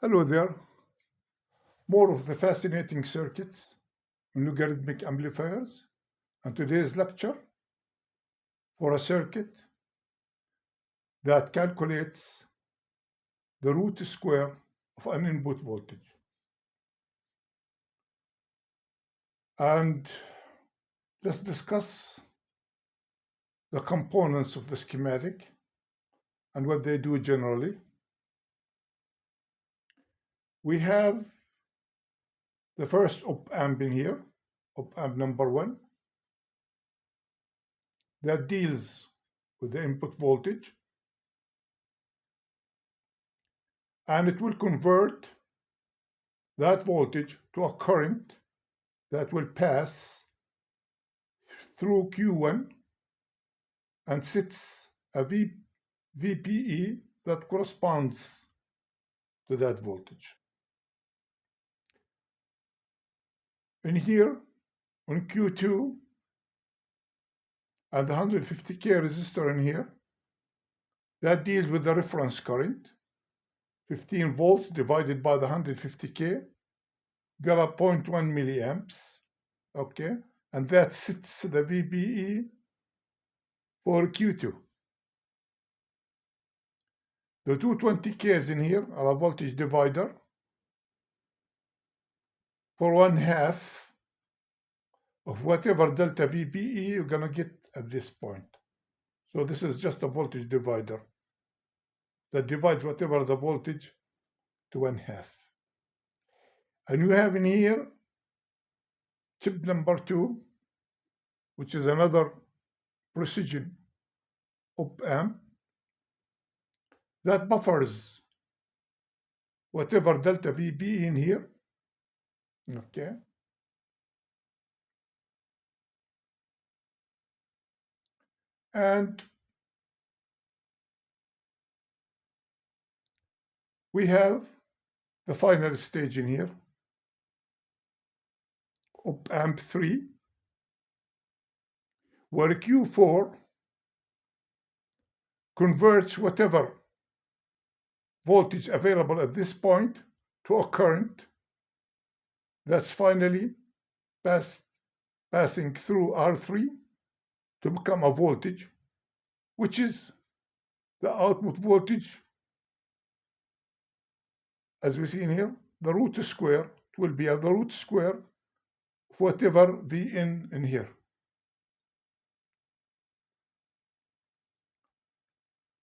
Hello there. More of the fascinating circuits in logarithmic amplifiers, and today's lecture for a circuit that calculates the root square of an input voltage. And let's discuss the components of the schematic and what they do generally. We have the first op amp in here, op amp number 1, that deals with the input voltage, and it will convert that voltage to a current that will pass through Q1 and sets a VPE that corresponds to that voltage. In here, on Q2, and the 150K resistor in here, that deals with the reference current, 15 volts divided by the 150K, got a 0.1 milliamps, okay? And that sets the VPE for Q2. The 220Ks in here are a voltage divider for 1/2 of whatever delta VPE you're gonna get at this point. So this is just a voltage divider that divides whatever the voltage to 1/2. And you have in here chip number 2, which is another precision op amp that buffers whatever delta VPE in here, okay? And we have the final stage in here, op amp 3, where Q4 converts whatever voltage available at this point to a current that's finally passing through R3 to become a voltage, which is the output voltage, as we see in here. The root square, it will be the root square of whatever Vn in here.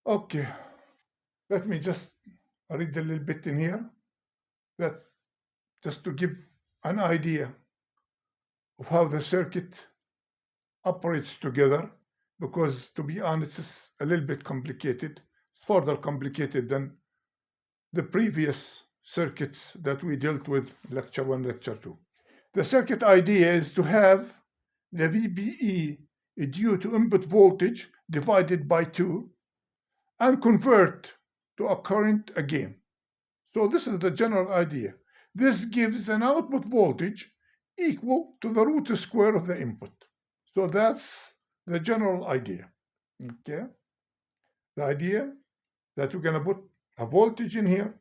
Okay, let me just read a little bit in here, that just to give an idea of how the circuit operates together, because to be honest, it's a little bit complicated. It's further complicated than the previous circuits that we dealt with, lecture 1, lecture 2. The circuit idea is to have the VPE due to input voltage divided by 2 and convert to a current again. So this is the general idea. This gives an output voltage equal to the root square of the input. So that's the general idea, okay? The idea that we're going to put a voltage in here,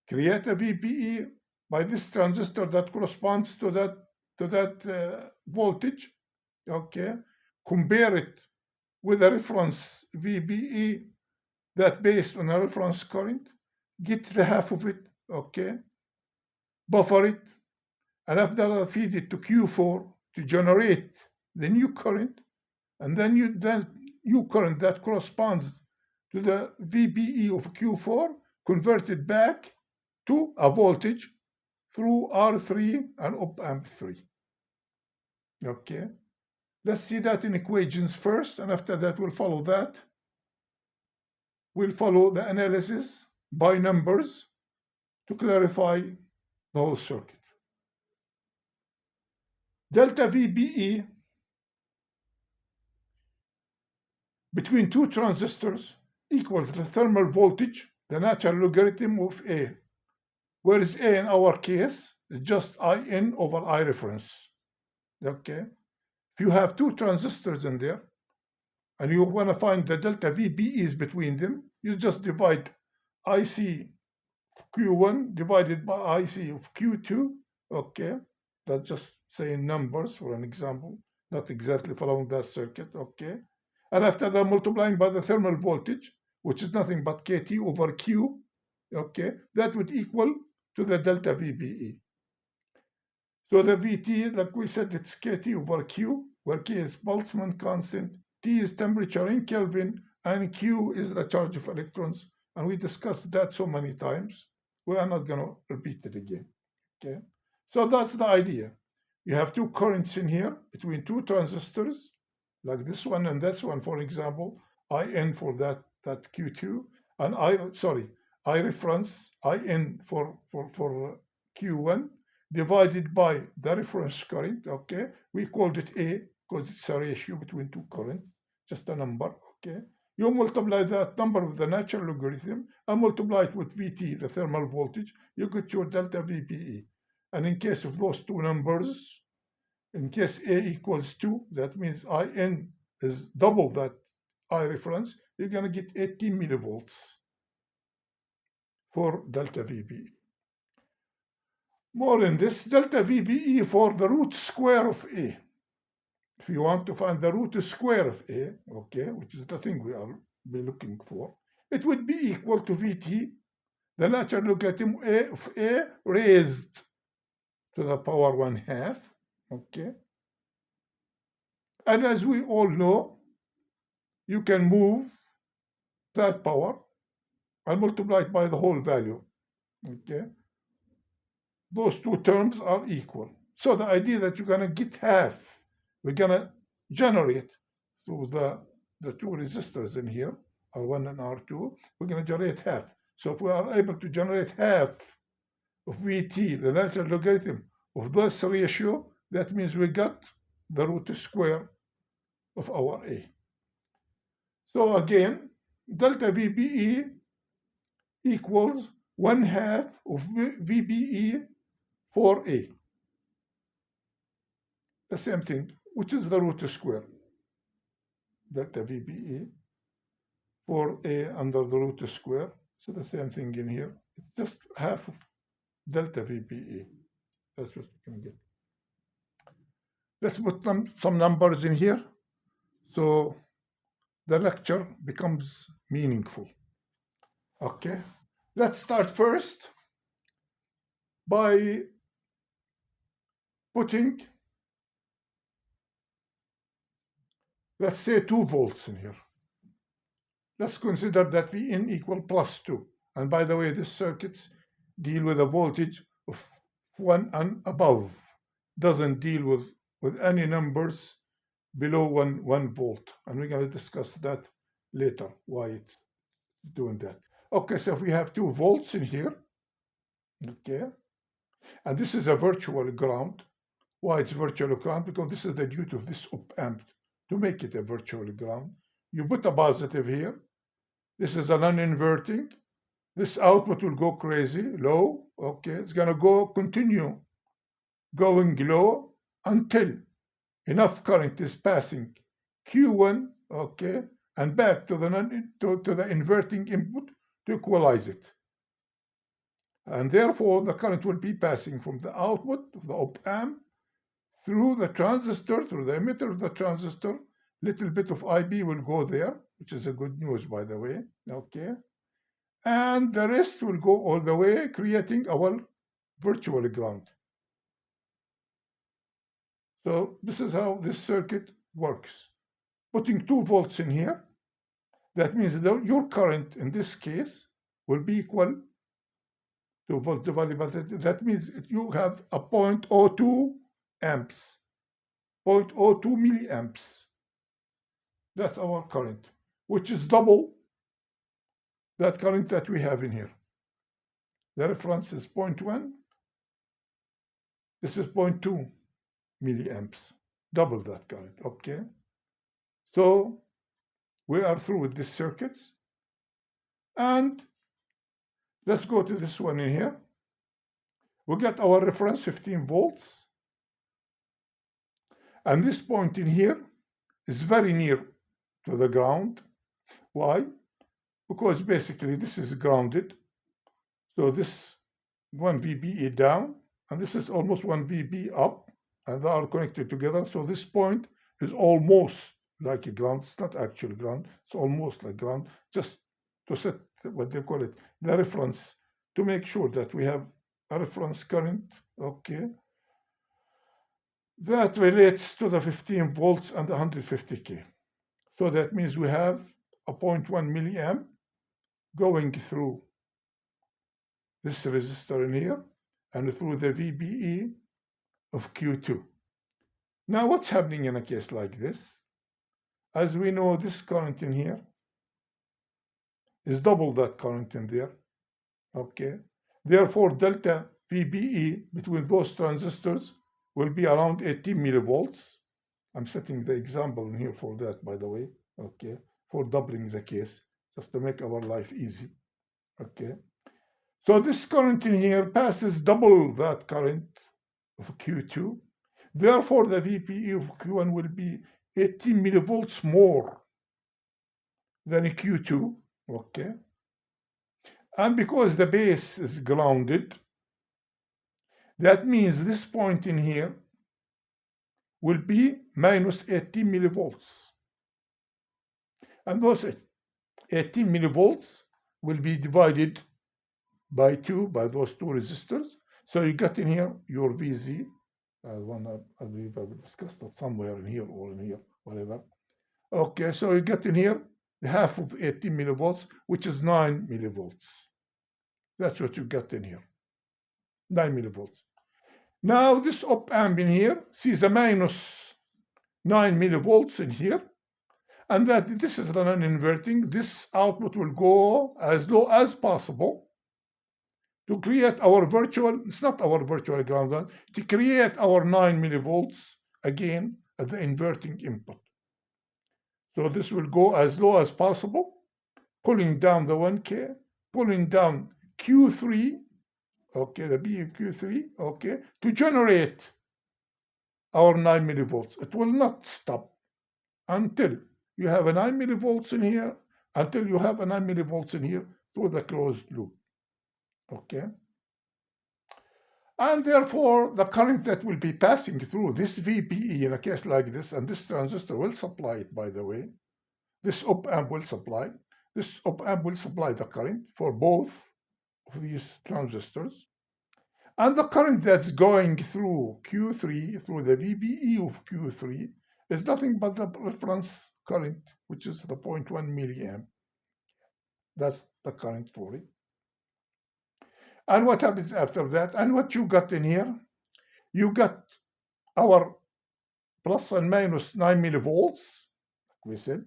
create a VPE by this transistor that corresponds to that voltage, okay? Compare it with a reference VPE that based on a reference current, get the half of it, okay? Buffer it, and after that feed it to Q4 to generate the new current, and then new current that corresponds to the VPE of Q4 converted back to a voltage through R3 and op amp 3. Okay, let's see that in equations first, and after that we'll follow that. We'll follow the analysis by numbers to clarify the whole circuit. Delta VPE between two transistors equals the thermal voltage, the natural logarithm of A, where is A in our case is just IN over I reference. Okay, if you have two transistors in there and you want to find the delta VPEs between them, you just divide IC Q1 divided by IC of Q2, okay? That's just saying numbers for an example, not exactly following that circuit, okay? And after that, multiplying by the thermal voltage, which is nothing but KT over Q, okay? That would equal to the delta VBE. So the VT, like we said, it's KT over Q, where K is Boltzmann constant, T is temperature in Kelvin, and Q is the charge of electrons. And we discussed that so many times. We are not going to repeat it again. Okay. So that's the idea. You have two currents in here between two transistors, like this one and this one, for example, IN for that Q2, and I reference IN for Q1 divided by the reference current, okay? We called it A because it's a ratio between two currents, just a number, okay? You multiply that number with the natural logarithm and multiply it with VT, the thermal voltage, you get your delta VBE. And in case of those two numbers, in case A equals 2, that means IN is double that I reference, you're going to get 18 millivolts for delta VBE. More in this, delta VBE for the root square of A. If you want to find the root square of A, okay, which is the thing we are be looking for, it would be equal to VT, the natural logarithm of A raised to the power 1/2, okay? And as we all know, you can move that power and multiply it by the whole value, okay? Those two terms are equal. So the idea that you're going to get half, we're going to generate through the two resistors in here, R1 and R2, we're going to generate half. So if we are able to generate half of VT, the natural logarithm of this ratio, that means we got the root square of our A. So again, delta VBE equals 1/2 of VBE for A. The same thing, which is the root square. Delta VBE for A under the root square. So the same thing in here. It's just half of delta VBE. That's what you can get. Let's put some numbers in here so the lecture becomes meaningful. Okay, let's start first by putting, let's say 2 volts in here. Let's consider that Vn equal +2. And by the way, these circuits deal with a voltage of 1 and above. Doesn't deal with any numbers below 1 volt. And we're going to discuss that later, why it's doing that. Okay, so if we have 2 volts in here, okay, and this is a virtual ground. Why it's virtual ground? Because this is the duty of this op amp to make it a virtual ground. You put a positive here. This is a non-inverting. This output will go crazy, low. Okay, it's going to continue going low until enough current is passing Q1, okay, and back to the inverting input to equalize it. And therefore, the current will be passing from the output of the op amp through the transistor, through the emitter of the transistor. Little bit of IB will go there, which is a good news, by the way, okay? And the rest will go all the way, creating our virtual ground. So this is how this circuit works. Putting 2 volts in here, that means that your current in this case will be equal to volt divided by that means you have a 0.02 amps, 0.02 milliamps. That's our current, which is double that current that we have in here. The reference is 0.1. This is 0.2 milliamps, double that current, okay? So we are through with these circuits. And let's go to this one in here. We get our reference 15 volts. And this point in here is very near to the ground. Why? Because basically this is grounded. So this 1 VBE down, and this is almost 1 VB up, and they are connected together. So this point is almost like a ground. It's not actually ground. It's almost like ground, just to set what they call it, the reference, to make sure that we have a reference current, okay, that relates to the 15 volts and the 150K. So that means we have a 0.1 milliamp going through this resistor in here and through the VBE of Q2. Now what's happening in a case like this? As we know, this current in here is double that current in there, okay? Therefore, delta VBE between those transistors will be around 18 millivolts. I'm setting the example in here for that, by the way, okay, for doubling the case, just to make our life easy, okay? So this current in here passes double that current of Q2. Therefore, the VBE of Q1 will be 18 millivolts more than Q2, okay? And because the base is grounded, that means this point in here will be minus 18 millivolts. And those 18 millivolts will be divided by 2, by those two resistors. So you got in here your VZ. I believe I've discussed it somewhere in here or in here, whatever. Okay, so you get in here the half of 18 millivolts, which is 9 millivolts. That's what you get in here, 9 millivolts. Now this op amp in here sees a minus 9 millivolts in here, and that this is non-inverting. This output will go as low as possible to create our virtual, it's not our virtual ground, to create our 9 millivolts again at the inverting input. So this will go as low as possible, pulling down the 1K, pulling down Q3, okay, the BQ3, okay, to generate our 9 millivolts. It will not stop until you have a 9 millivolts in here, until you have a 9 millivolts in here through the closed loop, okay? And therefore, the current that will be passing through this VBE in a case like this, and this transistor will supply it, by the way, this op amp will supply, this op amp will supply the current for both of these transistors. And the current that's going through Q3, through the VBE of Q3, is nothing but the reference current, which is the 0.1 milliamp. That's the current for it. And what happens after that? And what you got in here? You got our plus and minus 9 millivolts. We said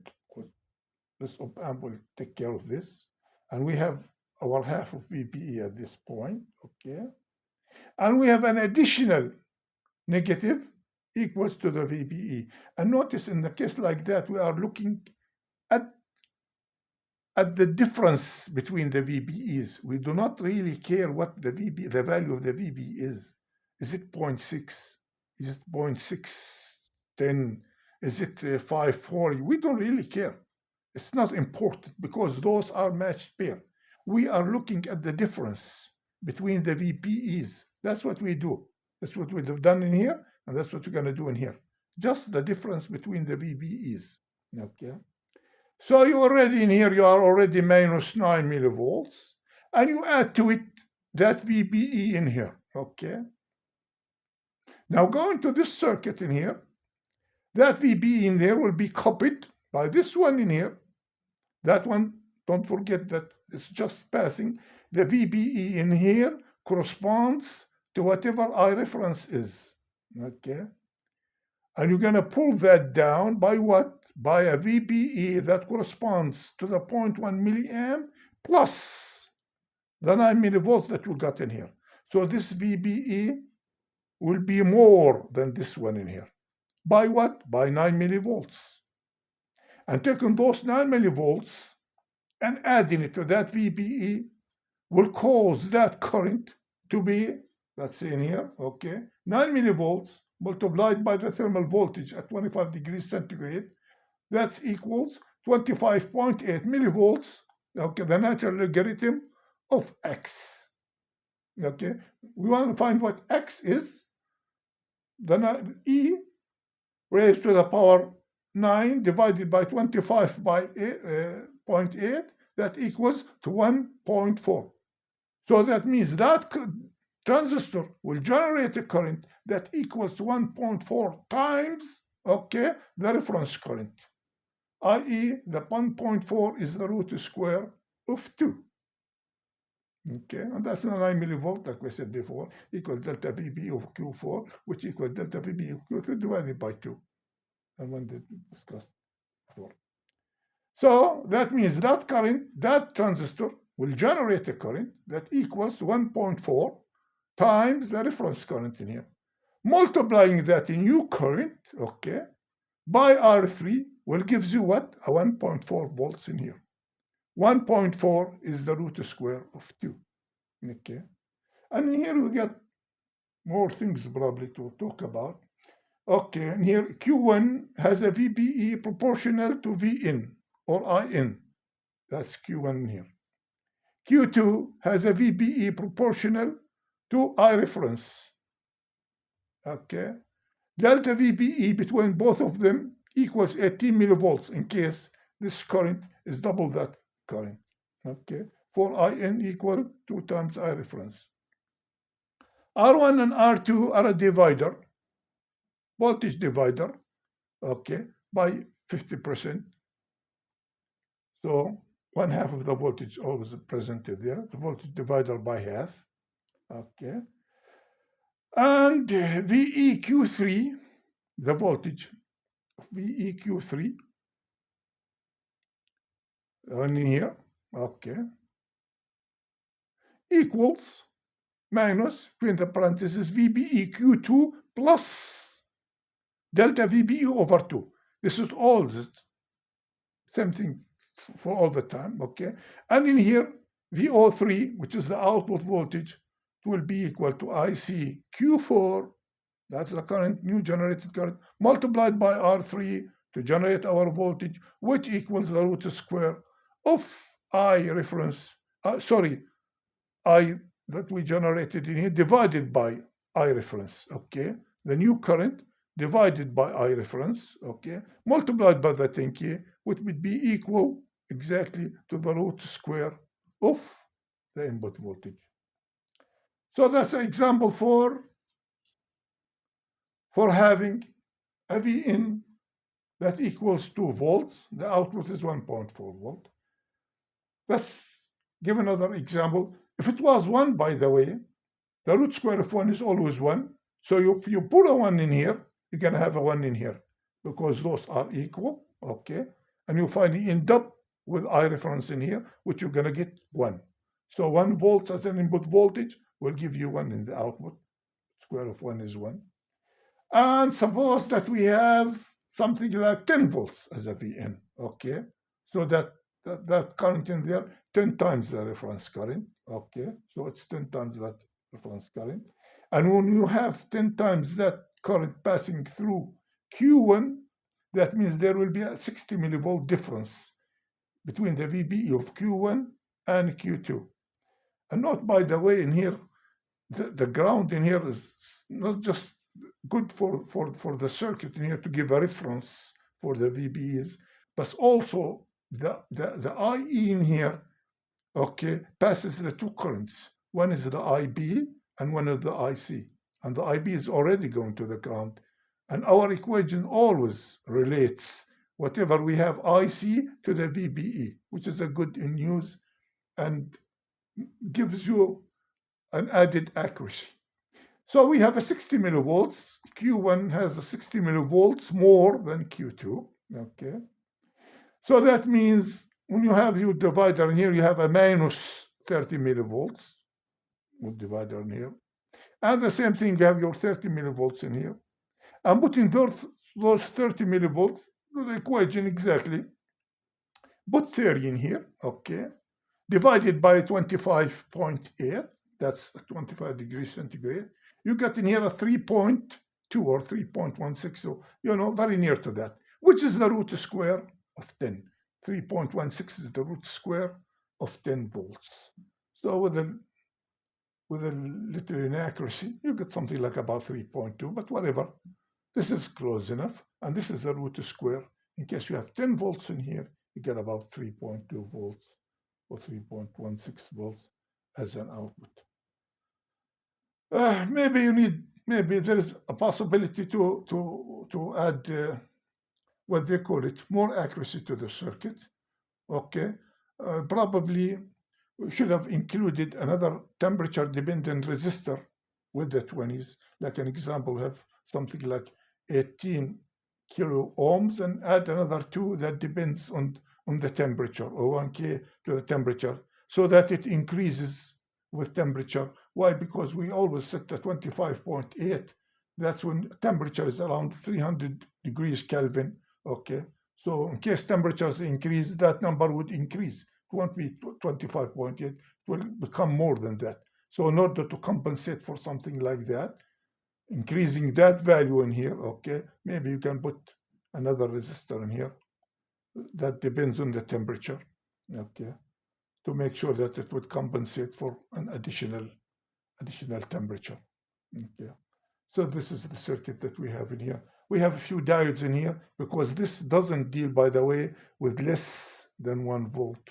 this op amp will take care of this. And we have our half of VBE at this point, okay? And we have an additional negative equals to the VBE. And notice in the case like that, we are looking at the difference between the VBEs. We do not really care what the value of the VB is. Is it 0.6? Is it 0.610? Is it 540? We don't really care. It's not important because those are matched pair. We are looking at the difference between the VBEs. That's what we do. That's what we've done in here, and that's what we're going to do in here. Just the difference between the VBEs. Okay. So you already in here, you are already minus 9 millivolts, and you add to it that VBE in here. Okay. Now going to this circuit in here, that VBE in there will be copied by this one in here. That one, don't forget that it's just passing. The VBE in here corresponds to whatever I reference is, okay? And you're gonna pull that down by what? By a VBE that corresponds to the 0.1 milliamp plus the 9 millivolts that we got in here. So this VBE will be more than this one in here. By what? By 9 millivolts. And taking those 9 millivolts and adding it to that VBE will cause that current to be, let's say in here, okay, 9 millivolts multiplied by the thermal voltage at 25 degrees centigrade. That equals 25.8 millivolts, okay, the natural logarithm of X. Okay, we want to find what x is. Then e raised to the power 9 divided by 25 by 0.8, that equals to 1.4. So that means that transistor will generate a current that equals to 1.4 times, okay, the reference current, i.e. the 1.4 is the root square of 2. Okay, and that's a 9 millivolt, like we said before, equals delta VB of Q4, which equals delta VB of Q3 divided by 2. And when they discussed before. So that means that current, that transistor will generate a current that equals 1.4 times the reference current in here. Multiplying that new current, okay, by R3 will give you what? A 1.4 volts in here. 1.4 is the root square of 2. Okay. And here we get more things probably to talk about. Okay, and here Q1 has a VBE proportional to Vin or In. That's Q1 here. Q2 has a VBE proportional to I reference. Okay. Delta VBE between both of them equals 18 millivolts in case this current is double that current. Okay. For In equal 2 times I reference. R1 and R2 are a divider, voltage divider, okay, by 50%. So 1/2 of the voltage always presented there, the voltage divider by half, okay. And VEQ3, the voltage of VEQ3, on here, okay, equals minus, between the parentheses, VBEQ2 plus delta VBE over 2. This is all the same thing for all the time, okay? And in here, VO3, which is the output voltage, will be equal to IC Q4, that's the current, new generated current, multiplied by R3 to generate our voltage, which equals the root square of I reference, I that we generated in here, divided by I reference, okay? The new current divided by I reference, okay? Multiplied by that in here, which would be equal exactly to the root square of the input voltage. So that's an example for having a Vin that equals 2 volts. The output is 1.4 volt. Let's give another example. If it was 1, by the way, the root square of 1 is always 1. So if you put a 1 in here, you're going to have a 1 in here because those are equal, okay? And you finally end up with I reference in here, which you're going to get 1. So 1 volt as an input voltage will give you 1 in the output. Square of 1 is 1. And suppose that we have something like 10 volts as a Vn, okay? So that current in there, 10 times the reference current, okay? So it's 10 times that reference current. And when you have 10 times that current passing through Q1, that means there will be a 60 millivolt difference between the VBE of Q1 and Q2. And note, by the way, in here, the ground in here is not just good for the circuit in here to give a reference for the VBEs, but also the IE in here, okay, passes the two currents. One is the IB and one is the IC. And the IB is already going to the ground. And our equation always relates whatever we have IC to the VBE, which is a good news and gives you an added accuracy. So we have a 60 millivolts. Q1 has a 60 millivolts more than Q2, okay? So that means when you have your divider in here, you have a minus 30 millivolts with divider in here. And the same thing, you have your 30 millivolts in here. I'm putting those 30 millivolts, the equation exactly. Put 30 in here, okay? Divided by 25.8, that's 25 degrees centigrade. You get in here a 3.2 or 3.16, so, very near to that, which is the root square of 10. 3.16 is the root square of 10 volts. So with with a little inaccuracy, you get something like about 3.2, but whatever. This is close enough, and this is the root square. In case you have 10 volts in here, you get about 3.2 volts or 3.16 volts as an output. Maybe there is a possibility to add what they call it, more accuracy to the circuit. Okay, probably we should have included another temperature dependent resistor with the 20s. Like an example, have something like 18 kilo ohms and add another 2 that depends on the temperature, or 1K to the temperature, so that it increases with temperature. Why? Because we always set the 25.8. That's when temperature is around 300 degrees Kelvin. Okay, so in case temperatures increase, that number would increase. It won't be 25.8, it will become more than that. So in order to compensate for something like that, increasing that value in here, okay, maybe you can put another resistor in here that depends on the temperature, okay, to make sure that it would compensate for an additional temperature. Okay, so this is the circuit that we have in here. We have a few diodes in here because this doesn't deal, by the way, with less than 1 volt.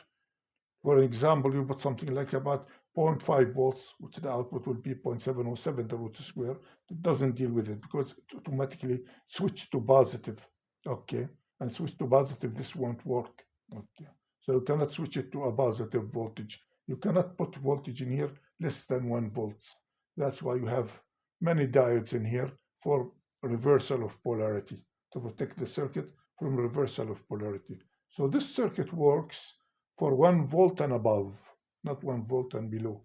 For example, you put something like about 0.5 volts, which the output will be 0.707, the root square. It doesn't deal with it because it automatically switches to positive. Okay, and switch to positive, this won't work. Okay, so you cannot switch it to a positive voltage. You cannot put voltage in here less than 1 volts. That's why you have many diodes in here for reversal of polarity, to protect the circuit from reversal of polarity. So this circuit works for 1 volt and above, not 1 volt and below.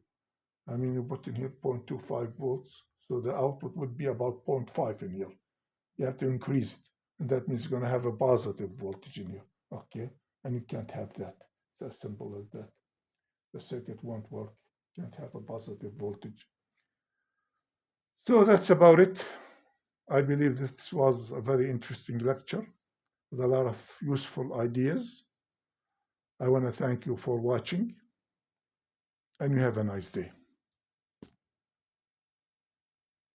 I mean, you put in here 0.25 volts, so the output would be about 0.5 in here. You have to increase it, and that means you're going to have a positive voltage in here, okay? And you can't have that. It's as simple as that. The circuit won't work. You can't have a positive voltage. So that's about it. I believe this was a very interesting lecture with a lot of useful ideas. I want to thank you for watching, and you have a nice day.